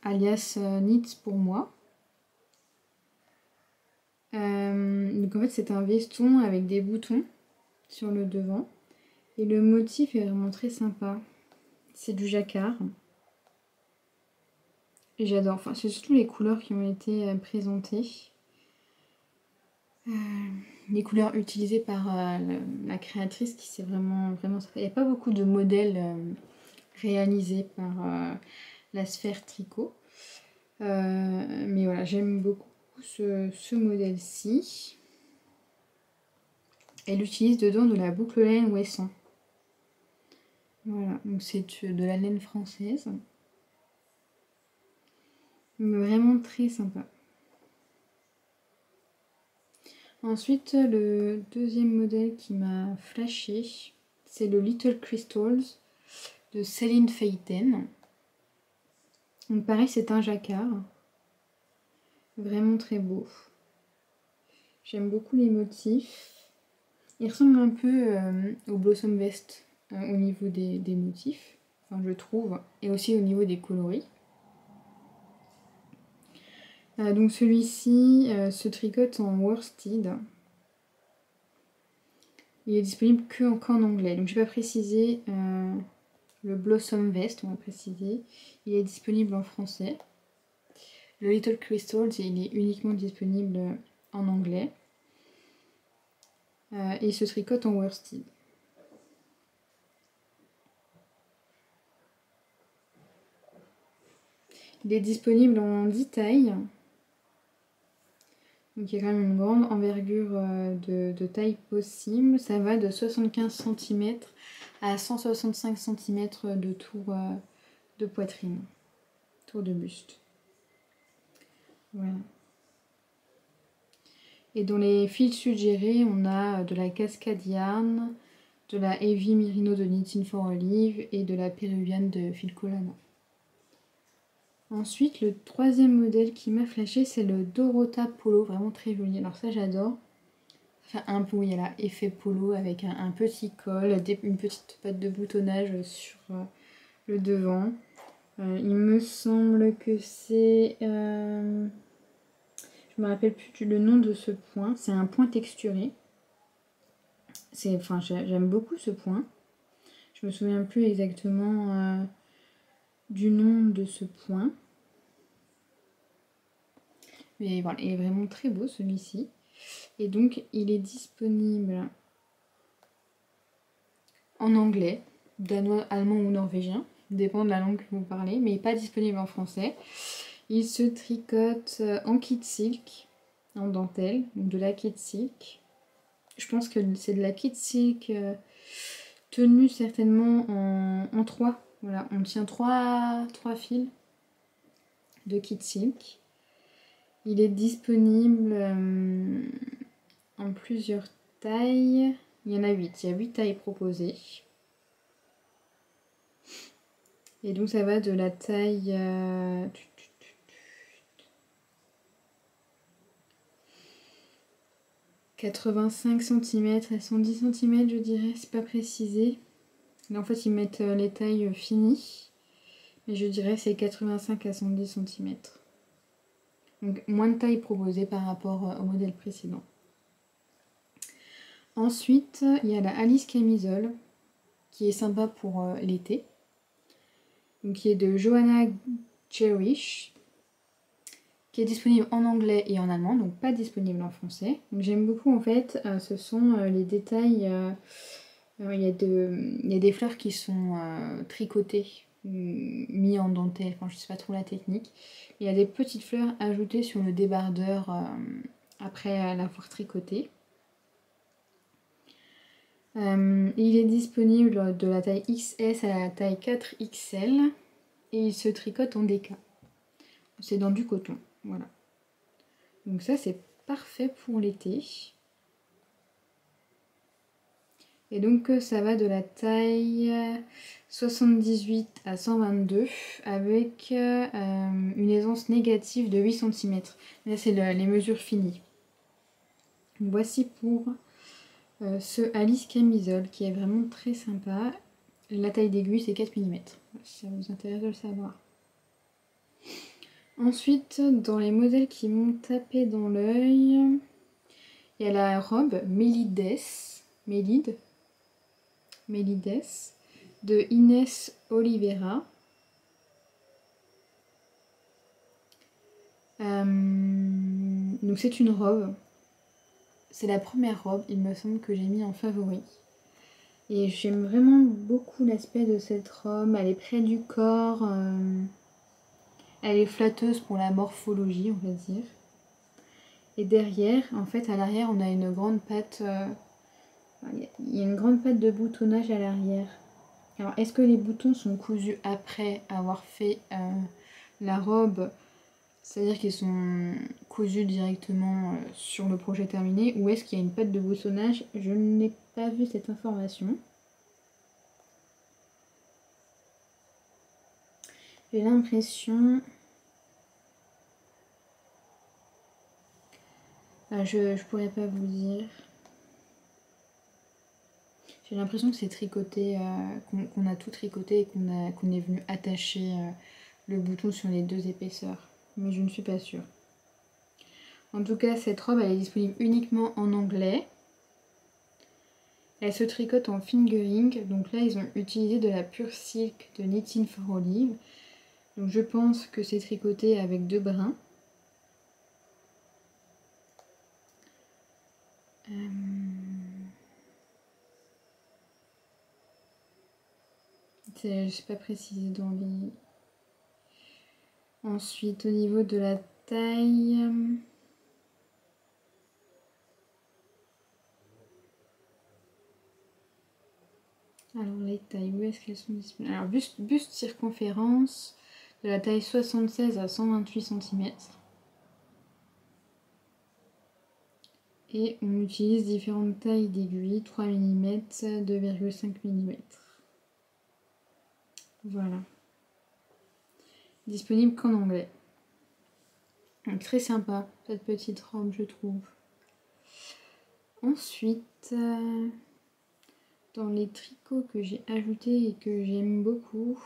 alias Knits pour moi. Donc en fait c'est un veston avec des boutons sur le devant et le motif est vraiment très sympa. C'est du jacquard et j'adore. Enfin c'est surtout les couleurs qui ont été présentées. Les couleurs utilisées par la créatrice qui c'est vraiment sympa. Il n'y a pas beaucoup de modèles réalisés par la sphère tricot. Mais voilà, j'aime beaucoup ce modèle-ci. Elle utilise dedans de la boucle laine Wesson. Voilà, donc c'est de la laine française. Mais vraiment très sympa. Ensuite, le deuxième modèle qui m'a flashé, c'est le Little Crystals de Celine Phaeton. Donc pareil, c'est un jacquard. Vraiment très beau. J'aime beaucoup les motifs. Il ressemble un peu au Blossom Vest au niveau des motifs, enfin, je trouve, et aussi au niveau des coloris. Donc celui-ci se tricote en worsted. Il est disponible qu'en anglais, donc je vais pas préciser le Blossom Vest, on va préciser. Il est disponible en français. Le Little Crystals, il est uniquement disponible en anglais. Et il se tricote en worsted. Il est disponible en 10 tailles. Donc il y a quand même une grande envergure de taille possible. Ça va de 75 cm à 165 cm de tour de poitrine, tour de buste. Voilà. Et dans les fils suggérés, on a de la Cascade Yarn, de la Heavy Merino de Knitting for Olive et de la Péruvienne de Filcolana. Ensuite, le troisième modèle qui m'a flashé, c'est le Dorota Polo, vraiment très joli. Alors ça, j'adore. Enfin, un peu, il y a là, effet polo avec un petit col, une petite patte de boutonnage sur le devant. Il me semble que c'est... je me rappelle plus le nom de ce point. C'est un point texturé. Enfin, j'aime beaucoup ce point. Je me souviens plus exactement du nom de ce point. Mais voilà, il est vraiment très beau celui-ci. Et donc, il est disponible en anglais, danois, allemand ou norvégien. Dépend de la langue que vous parlez, mais pas disponible en français. Il se tricote en kit silk, en dentelle, donc de la kit silk. Je pense que c'est de la kit silk tenue certainement en 3. Voilà, on tient 3 fils de kit silk. Il est disponible en plusieurs tailles. Il y en a 8. Il y a 8 tailles proposées. Et donc ça va de la taille 85 cm à 110 cm, je dirais, c'est pas précisé. Là, en fait, ils mettent les tailles finies. Mais je dirais c'est 85 à 110 cm. Donc moins de taille proposée par rapport au modèle précédent. Ensuite, il y a la Alice Camisole, qui est sympa pour l'été. Donc qui est de Johanna Cherish, qui est disponible en anglais et en allemand, donc pas disponible en français. Donc j'aime beaucoup en fait, ce sont les détails, il y a des fleurs qui sont tricotées, mis en dentelle, enfin je sais pas trop la technique. Il y a des petites fleurs ajoutées sur le débardeur après l'avoir tricoté. Il est disponible de la taille XS à la taille 4XL et il se tricote en DK. C'est dans du coton, voilà. Donc ça c'est parfait pour l'été. Et donc ça va de la taille 78 à 122 avec une aisance négative de 8 cm. Là c'est les mesures finies. Donc, voici pour ce Alice Camisole qui est vraiment très sympa. La taille d'aiguille c'est 4 mm, si ça vous intéresse de le savoir. Ensuite, dans les modèles qui m'ont tapé dans l'œil, il y a la robe Mélides de Inès Oliveira. Donc c'est une robe. C'est la première robe, il me semble, que j'ai mis en favori. Et j'aime vraiment beaucoup l'aspect de cette robe. Elle est près du corps. Elle est flatteuse pour la morphologie, on va dire. Et derrière, en fait, à l'arrière, on a une grande patte. Il y a une grande patte de boutonnage à l'arrière. Alors, est-ce que les boutons sont cousus après avoir fait la robe? C'est-à-dire qu'ils sont cousus directement sur le projet terminé, ou est-ce qu'il y a une patte de boutonnage? Je n'ai pas vu cette information. J'ai l'impression... je pourrais pas vous dire. J'ai l'impression que c'est tricoté, qu'on a tout tricoté et qu'on est venu attacher le bouton sur les deux épaisseurs. Mais je ne suis pas sûre. En tout cas, cette robe, elle est disponible uniquement en anglais. Elle se tricote en fingering. Donc là, ils ont utilisé de la pure silk de Knitting for Olive. Donc je pense que c'est tricoté avec 2 brins. Je ne sais pas précisé dans les... Ensuite, au niveau de la taille... Alors les tailles, où est-ce qu'elles sont disponibles? Alors buste circonférence de la taille 76 à 128 cm. Et on utilise différentes tailles d'aiguilles, 3 mm, 2,5 mm. Voilà. Disponible qu'en anglais. Donc très sympa cette petite robe, je trouve. Ensuite, dans les tricots que j'ai ajoutés et que j'aime beaucoup,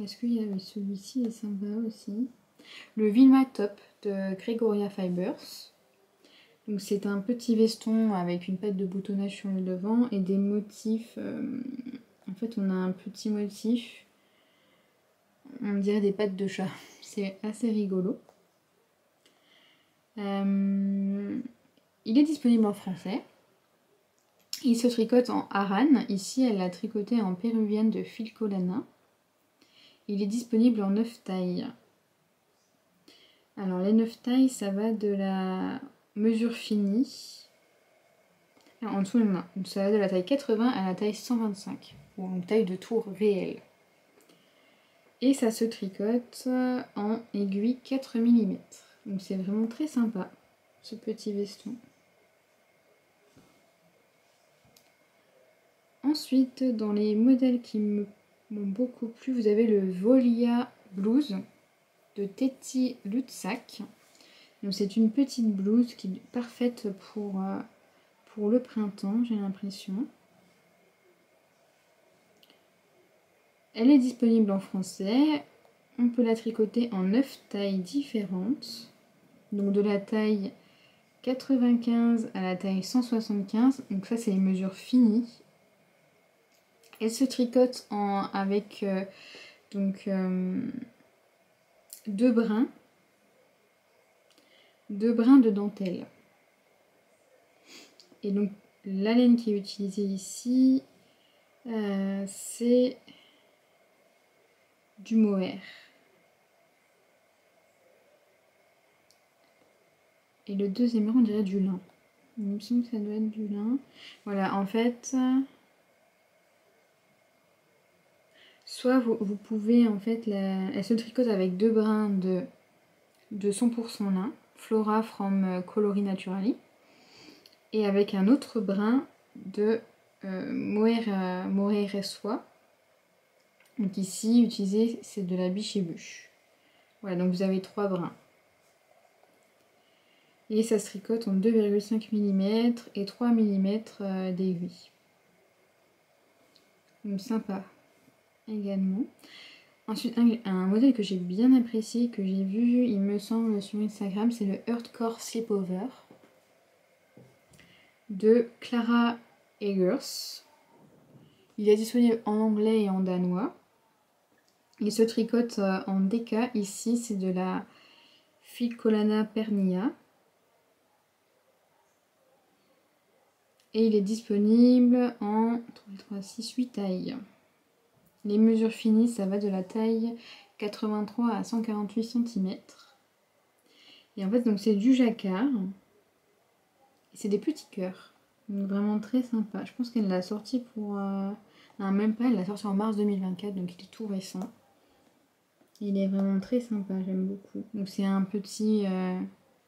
est-ce qu'il y avait celui-ci est sympa aussi? Le Vilma Top de Gregoria Fibers. Donc c'est un petit veston avec une patte de boutonnage sur le devant et des motifs. En fait, on a un petit motif. On dirait des pattes de chat. C'est assez rigolo. Il est disponible en français. Il se tricote en Aran. Ici, elle l'a tricoté en péruvienne de Filcolana. Il est disponible en 9 tailles. Alors, les 9 tailles, ça va de la mesure finie. Alors, en dessous, non. Ça va de la taille 80 à la taille 125. Ou une taille de tour réelle. Et ça se tricote en aiguille 4 mm. Donc, c'est vraiment très sympa, ce petit veston. Ensuite, dans les modèles qui m'ont beaucoup plu, vous avez le Volia Blouse de Teti Lutsak. Donc c'est une petite blouse qui est parfaite pour le printemps, j'ai l'impression. Elle est disponible en français. On peut la tricoter en 9 tailles différentes. Donc de la taille 95 à la taille 175. Donc ça, c'est les mesures finies. Elle se tricote avec 2 brins. 2 brins de dentelle. Et donc la laine qui est utilisée ici, c'est du mohair. Et le deuxième rang, on dirait du lin. Il me semble que ça doit être du lin. Voilà, en fait, soit vous pouvez, en fait, elle se tricote avec 2 brins de 100% lin, Flora from Coloris Naturali, et avec un autre brin de mohair et soie. Donc ici, utilisé, c'est de la biche et bûche. Voilà, donc vous avez 3 brins. Et ça se tricote en 2,5 mm et 3 mm d'aiguille. Donc sympa également. Ensuite, un modèle que j'ai bien apprécié, que j'ai vu, il me semble, sur Instagram, c'est le Earthcore Slipover de Clara Eggers. Il est disponible en anglais et en danois. Il se tricote en DK. Ici, c'est de la Filcolana Pernia. Et il est disponible en 3, 6, 8 tailles. Les mesures finies, ça va de la taille 83 à 148 cm. Et en fait, donc c'est du jacquard. Et c'est des petits cœurs. Donc vraiment très sympa. Je pense qu'elle l'a sorti pour... Non, même pas, elle l'a sorti en mars 2024, donc il est tout récent. Il est vraiment très sympa, j'aime beaucoup. Donc c'est un petit...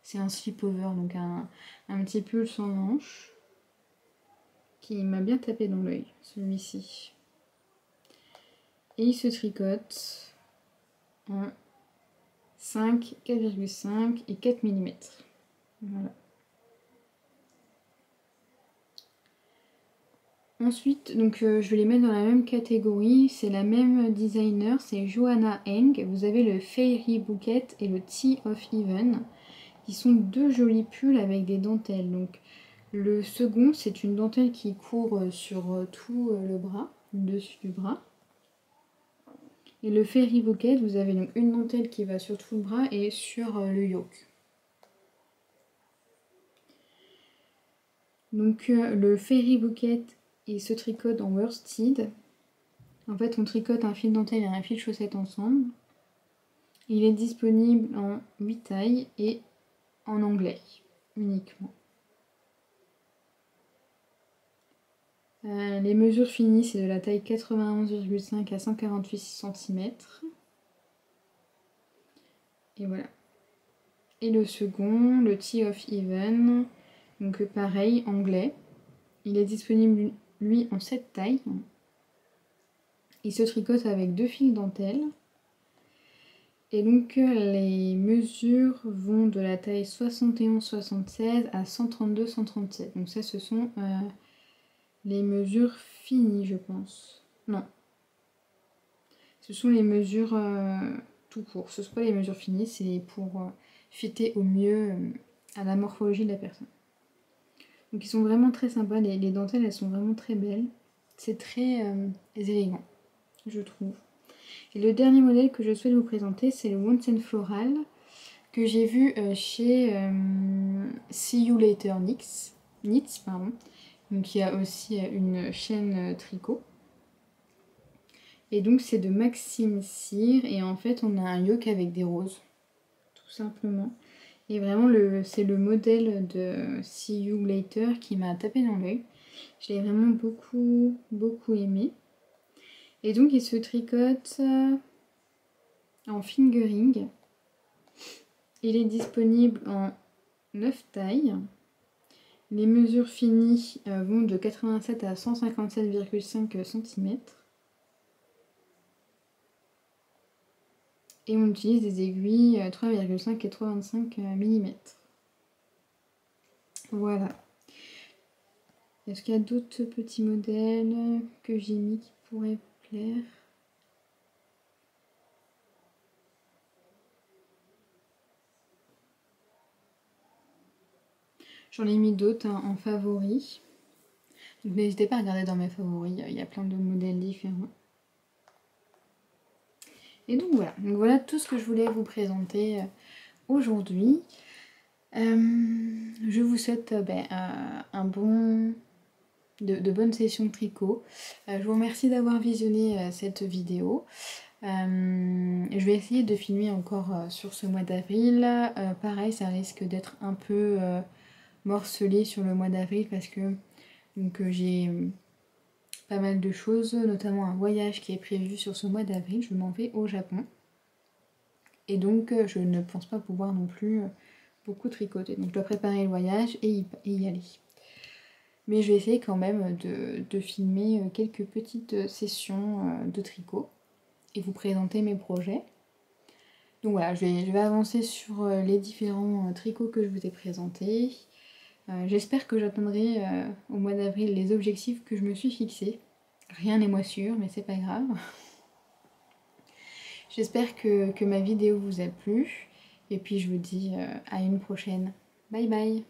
c'est un slip-over, donc un petit pull sans manches. Qui m'a bien tapé dans l'œil, celui-ci. Et il se tricote en 5, 4,5 et 4 mm. Voilà. Ensuite, donc je vais les mettre dans la même catégorie. C'est la même designer, c'est Johanna Eng. Vous avez le Fairy Bouquet et le Tea of Even, qui sont deux jolis pulls avec des dentelles. Donc le second, c'est une dentelle qui court sur tout le bras, le dessus du bras. Et le Fairy Bouquet, vous avez donc une dentelle qui va sur tout le bras et sur le yoke. Donc le Fairy Bouquet, il se tricote en worsted. En fait, on tricote un fil dentelle et un fil chaussette ensemble. Il est disponible en 8 tailles et en anglais uniquement. Les mesures finies, c'est de la taille 91,5 à 148 cm. Et voilà. Et le second, le Tea of Even, donc pareil, anglais. Il est disponible, lui, en 7 tailles. Il se tricote avec 2 fils dentelle. Et donc les mesures vont de la taille 71-76 à 132-137. Donc ça, ce sont les mesures finies, je pense. Non. Ce sont les mesures tout court. Ce ne sont pas les mesures finies, c'est pour fitter au mieux à la morphologie de la personne. Donc ils sont vraiment très sympas. Les dentelles, elles sont vraiment très belles. C'est très élégant, je trouve. Et le dernier modèle que je souhaite vous présenter, c'est le Once and Floral que j'ai vu chez See You Later Knits, pardon. Donc il y a aussi une chaîne tricot. Et donc c'est de Maxime Cyr et en fait on a un yoke avec des roses, tout simplement. Et vraiment c'est le modèle de See You Later qui m'a tapé dans l'œil. Je l'ai vraiment beaucoup aimé. Et donc il se tricote en fingering. Il est disponible en 9 tailles. Les mesures finies vont de 87 à 157,5 cm. Et on utilise des aiguilles 3,5 et 3,25 mm. Voilà. Est-ce qu'il y a d'autres petits modèles que j'ai mis qui pourraient vous plaire ? J'en ai mis d'autres en favoris. Donc n'hésitez pas à regarder dans mes favoris, il y a plein de modèles différents. Et donc voilà tout ce que je voulais vous présenter aujourd'hui. Je vous souhaite de bonnes sessions de tricot. Je vous remercie d'avoir visionné cette vidéo. Je vais essayer de filmer encore sur ce mois d'avril. Pareil, ça risque d'être un peu morcelé sur le mois d'avril parce que j'ai pas mal de choses, notamment un voyage qui est prévu sur ce mois d'avril. Je m'en vais au Japon. Et donc je ne pense pas pouvoir non plus beaucoup tricoter. Donc je dois préparer le voyage et y aller. Mais je vais essayer quand même de filmer quelques petites sessions de tricot et vous présenter mes projets. Donc voilà, je vais avancer sur les différents tricots que je vous ai présentés. J'espère que j'atteindrai au mois d'avril les objectifs que je me suis fixés. Rien n'est moins sûr, mais c'est pas grave. J'espère que ma vidéo vous a plu. Et puis je vous dis à une prochaine. Bye bye!